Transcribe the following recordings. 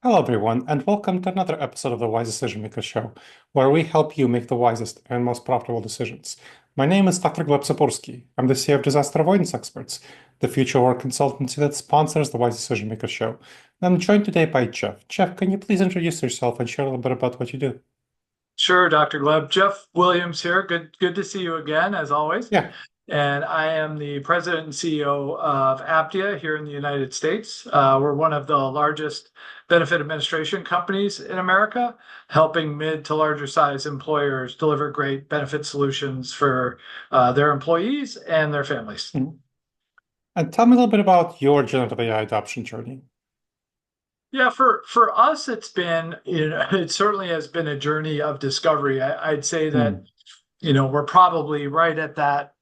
Hello, everyone, and welcome to another episode of the Wise Decision Maker Show, where we help you make the wisest and most profitable decisions. My name is Dr. Gleb Tsipursky. I'm the CEO of Disaster Avoidance Experts, the future work consultancy that sponsors the Wise Decision Maker Show. And I'm joined today by Jeff. Jeff, can you please introduce yourself and share a little bit about what you do? Sure, Dr. Gleb. Jeff Williams here. Good to see you again, as always. Yeah. And I am the president and CEO of Aptia here in the United States. We're one of the largest benefit administration companies in America, helping mid to larger size employers deliver great benefit solutions for their employees and their families. Mhm. And tell me a little bit about your generative AI adoption journey. Yeah, for us, it's been, it certainly has been a journey of discovery. I'd say that, Mm, we're probably right at that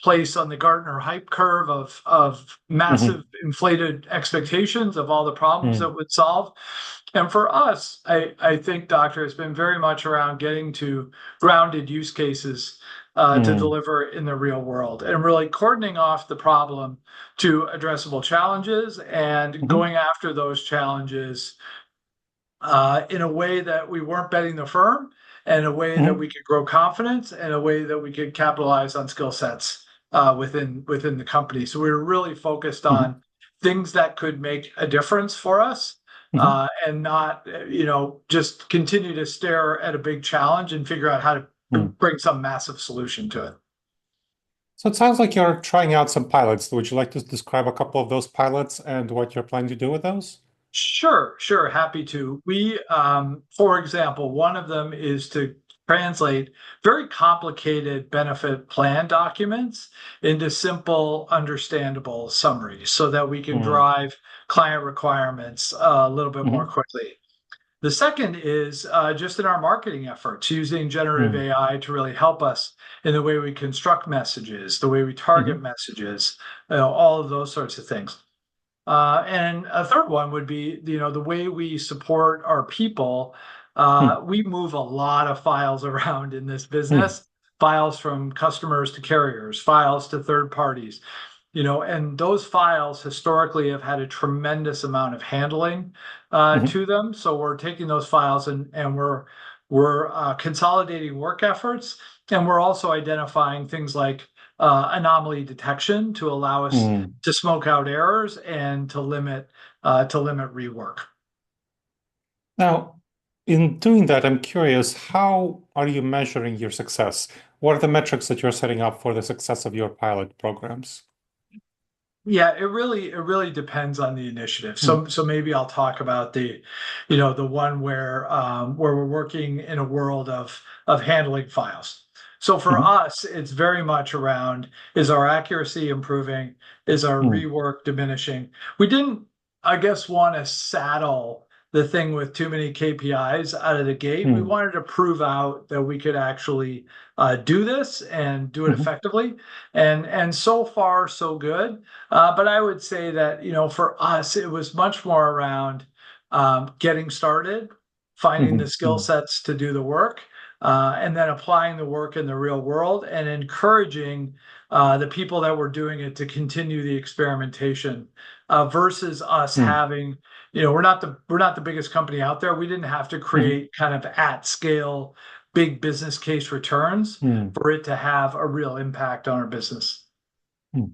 place on the Gartner hype curve of mhm, massive inflated expectations of all the problems that mm, would solve. And for us, I think, Doctor, has been very much around getting to grounded use cases to mm, deliver in the real world and really cordoning off the problem to addressable challenges and mhm, going after those challenges in a way that we weren't betting the firm, and a way that mhm, we could grow confidence, and a way that we could capitalize on skill sets within the company. So we were really focused mhm, on things that could make a difference for us, mhm, and not just continue to stare at a big challenge and figure out how to mm. bring some massive solution to it. So it sounds like you're trying out some pilots. Would you like to describe a couple of those pilots and what you're planning to do with those? Sure. Happy to. For example, one of them is to translate very complicated benefit plan documents into simple, understandable summaries so that we can Mm, drive client requirements a little bit more mhm, quickly. The second is just in our marketing efforts, using generative mm, AI to really help us in the way we construct messages, the way we target mhm, messages, all of those sorts of things. And a third one would be, the way we support our people. mm, We move a lot of files around in this mm, business, files from customers to carriers, files to third parties, and those files historically have had a tremendous amount of handling mhm, to them. So we're taking those files and we're consolidating work efforts, and we're also identifying things like anomaly detection to allow us mm. to smoke out errors and to limit rework. Now, in doing that, I'm curious, how are you measuring your success? What are the metrics that you're setting up for the success of your pilot programs? Yeah, it really depends on the initiative. Mm, So maybe I'll talk about the one where we're working in a world of handling files. So for mhm, us, it's very much around, is our accuracy improving? Is our mm, rework diminishing? We didn't, I guess, want to saddle the thing with too many KPIs out of the gate. We mm, wanted to prove out that we could actually do this and do it mhm, effectively. And so far, so good. But I would say that, for us, it was much more around getting started, finding the mhm, skill mm, sets to do the work, and then applying the work in the real world and encouraging the people that were doing it to continue the experimentation versus us mm, having, we're not the biggest company out there. We didn't have to mhm, create kind of at scale big business case returns mm, for it to have a real impact on our business. mm.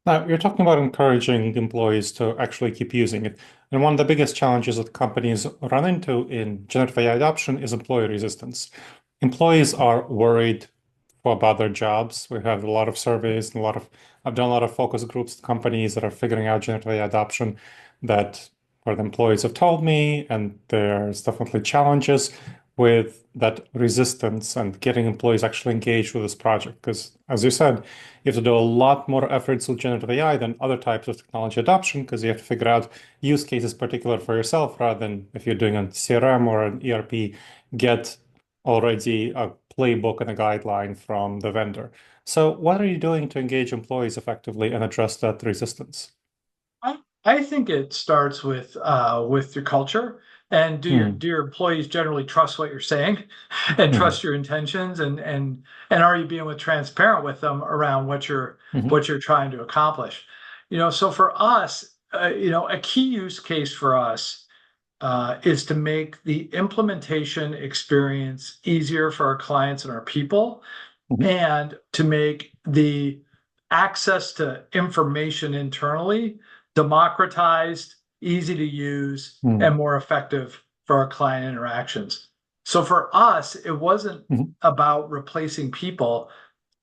Now, you're talking about encouraging employees to actually keep using it. And one of the biggest challenges that companies run into in generative AI adoption is employee resistance. Employees are worried about their jobs. We have a lot of surveys and I've done a lot of focus groups with companies that are figuring out generative AI adoption that where the employees have told me, and there's definitely challenges with that resistance and getting employees actually engaged with this project. Because as you said, you have to do a lot more efforts with generative AI than other types of technology adoption because you have to figure out use cases particular for yourself rather than if you're doing a CRM or an ERP, get already a playbook and a guideline from the vendor. So what are you doing to engage employees effectively and address that resistance? I, I think it starts with your culture, and do your Mm, do your employees generally trust what you're saying and mm, trust your intentions, and are you being transparent with them around what you're mm, what you're trying to accomplish? So for us, a key use case for us is to make the implementation experience easier for our clients and our people, Mhm. and to make the access to information internally democratized, easy to use, Mm. and more effective for our client interactions. So for us, it wasn't Mhm. about replacing people.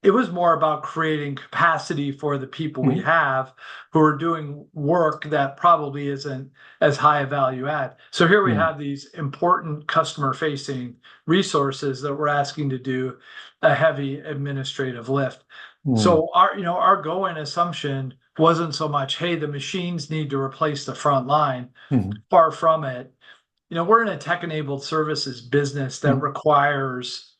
It was more about creating capacity for the people we Mhm. have who are doing work that probably isn't as high a value add. So here we Mm. have these important customer facing resources that we're asking to do a heavy administrative lift. Mm. So our going assumption wasn't so much, hey, the machines need to replace the front line. Mhm. Far from it. We're in a tech-enabled services business that Mhm. requires,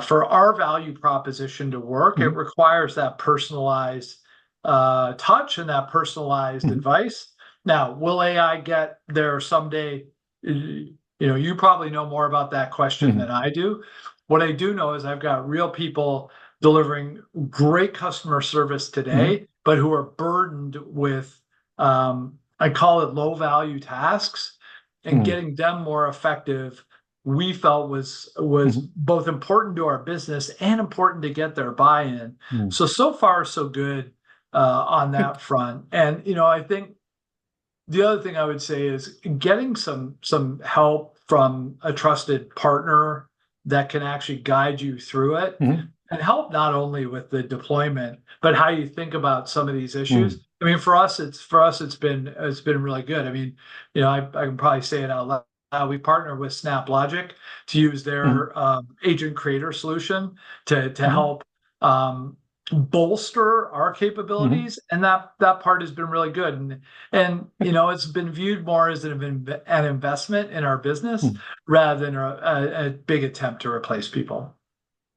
for our value proposition to work, it Mhm. requires that personalized touch and that personalized Mhm. advice. Now, will AI get there someday? You probably know more about that question than Mhm. I do. What I do know is I've got real people delivering great customer service Mhm. today, but who are burdened with, I call it low value tasks, and Mhm. getting them more effective we felt was Mhm. both important to our business and important to get their buy-in. Mhm. So far so good on Good. that front. And I think the other thing I would say is getting some help from a trusted partner that can actually guide you through it Mhm. and help not only with the deployment, but how you think about some of these Mhm. issues. I mean, for us, it's been really good. I mean, I can probably say it out loud. We partner with SnapLogic to use Mhm. their agent creator solution to Mhm. help bolster our Mhm. capabilities, and that part has been really good. And Good. it's been viewed more as an investment in our business Mhm. rather than a big attempt to replace people.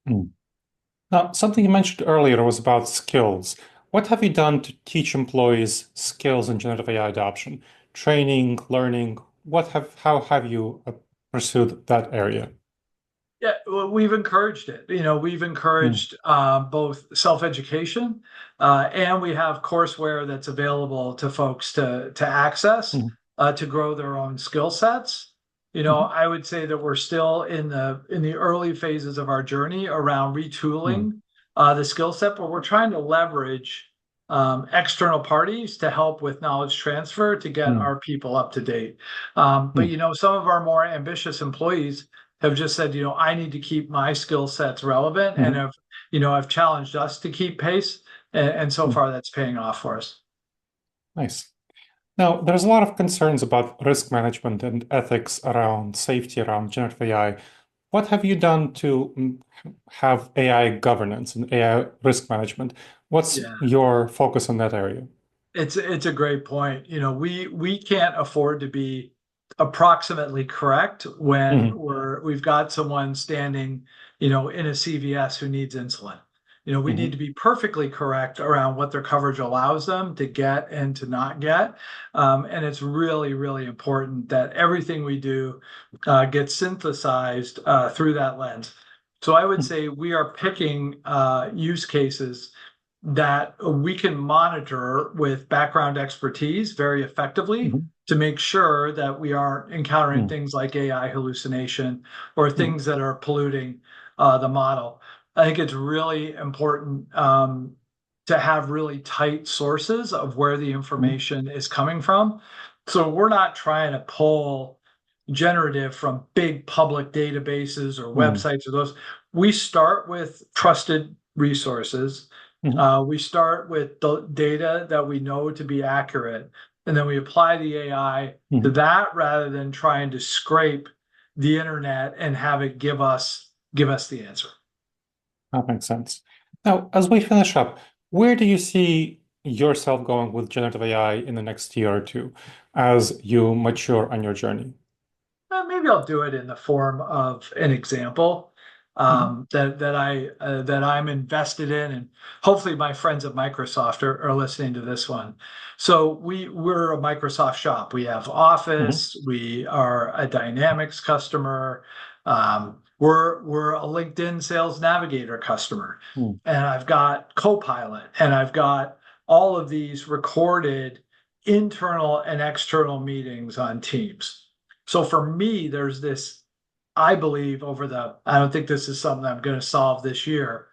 Mhm. Now, something you mentioned earlier was about skills. What have you done to teach employees skills in generative AI adoption? Training, learning, how have you pursued that area? Yeah, well, we've encouraged it. We've Mm. encouraged both self-education, and we have courseware that's available to folks to access Mhm. to grow their own skill sets. Mhm. I would say that we're still in the early phases of our journey around Mm. retooling the skill set, but we're trying to leverage external parties to help with knowledge transfer to get Mm. our people up to date. But Mm. some of our more ambitious employees have just said, I need to keep my skill sets relevant, and Mhm. have challenged us to keep pace, and so Mm. far that's paying off for us. Nice. Now, there's a lot of concerns about risk management and ethics around safety around generative AI. What have you done to have AI governance and AI risk management? What's Yeah. your focus on that area? It's a great point. We can't afford to be approximately correct when Hmm. we've got someone standing, in a CVS who needs insulin. We need to Hmm. be perfectly correct around what their coverage allows them to get and to not get. And it's really, really important that everything we do gets synthesized through that lens. So I would say we are picking use cases that we can monitor with background expertise very effectively Hmm. to make sure that we aren't encountering Hmm. things like AI hallucination or Hmm. things that are polluting the model. I think it's really important to have really tight sources of where the Hmm. information is coming from. So we're not trying to pull generative from big public databases or Hmm. websites or those. We start with trusted resources. Hmm. We start with the data that we know to be accurate, and then we apply the AI to Hmm. that rather than trying to scrape the internet and have it give us the answer. That makes sense. Now, as we finish up, where do you see yourself going with generative AI in the next year or two as you mature on your journey? Maybe I'll do it in the form of an example Hmm. that I'm invested in, and hopefully my friends at Microsoft are listening to this one. So we're a Microsoft shop. We have Hmm. Office. We are a Dynamics customer. We're a LinkedIn Sales Navigator customer, Hmm. and I've got Copilot, and I've got all of these recorded internal and external meetings on Teams. So for me, there's this, I believe I don't think this is something I'm going to solve this year,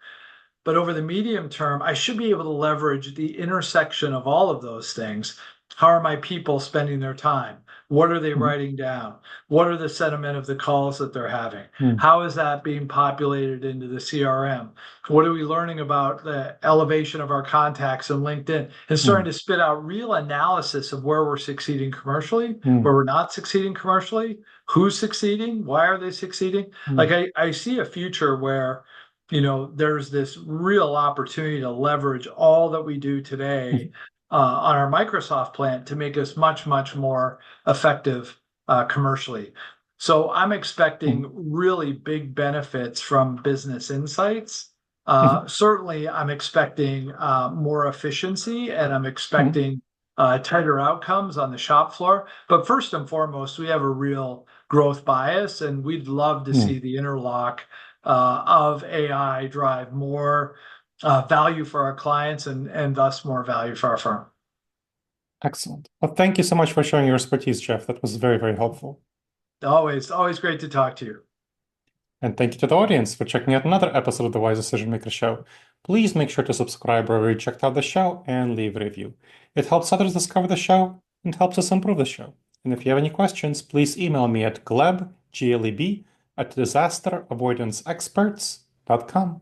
but over the medium term, I should be able to leverage the intersection of all of those things. How are my people spending their time? What are they Mhm. writing down? What are the sentiment of the calls that they're having? Mm. How is that being populated into the CRM? What are we learning about the elevation of our contacts in LinkedIn and starting Mm. to spit out real analysis of where we're succeeding commercially, Mm. where we're not succeeding commercially, who's succeeding, why are they succeeding? Like Mm. I see a future where there's this real opportunity to leverage all that we do today Mhm. on our Microsoft plant to make us much, much more effective commercially. So I'm expecting Mhm. really big benefits from business insights. Mhm. Certainly, I'm expecting more efficiency and I'm Mhm. expecting tighter outcomes on the shop floor. But first and foremost, we have a real growth bias, and we'd love to see Mm. the interlock of AI drive more value for our clients and thus more value for our firm. Excellent. Well, thank you so much for sharing your expertise, Jeff. That was very, very helpful. Always great to talk to you. And thank you to the audience for checking out another episode of the Wise Decision Maker Show. Please make sure to subscribe wherever you checked out the show and leave a review. It helps others discover the show and helps us improve the show. And if you have any questions, please email me at gleb, Gleb, at disasteravoidanceexperts.com.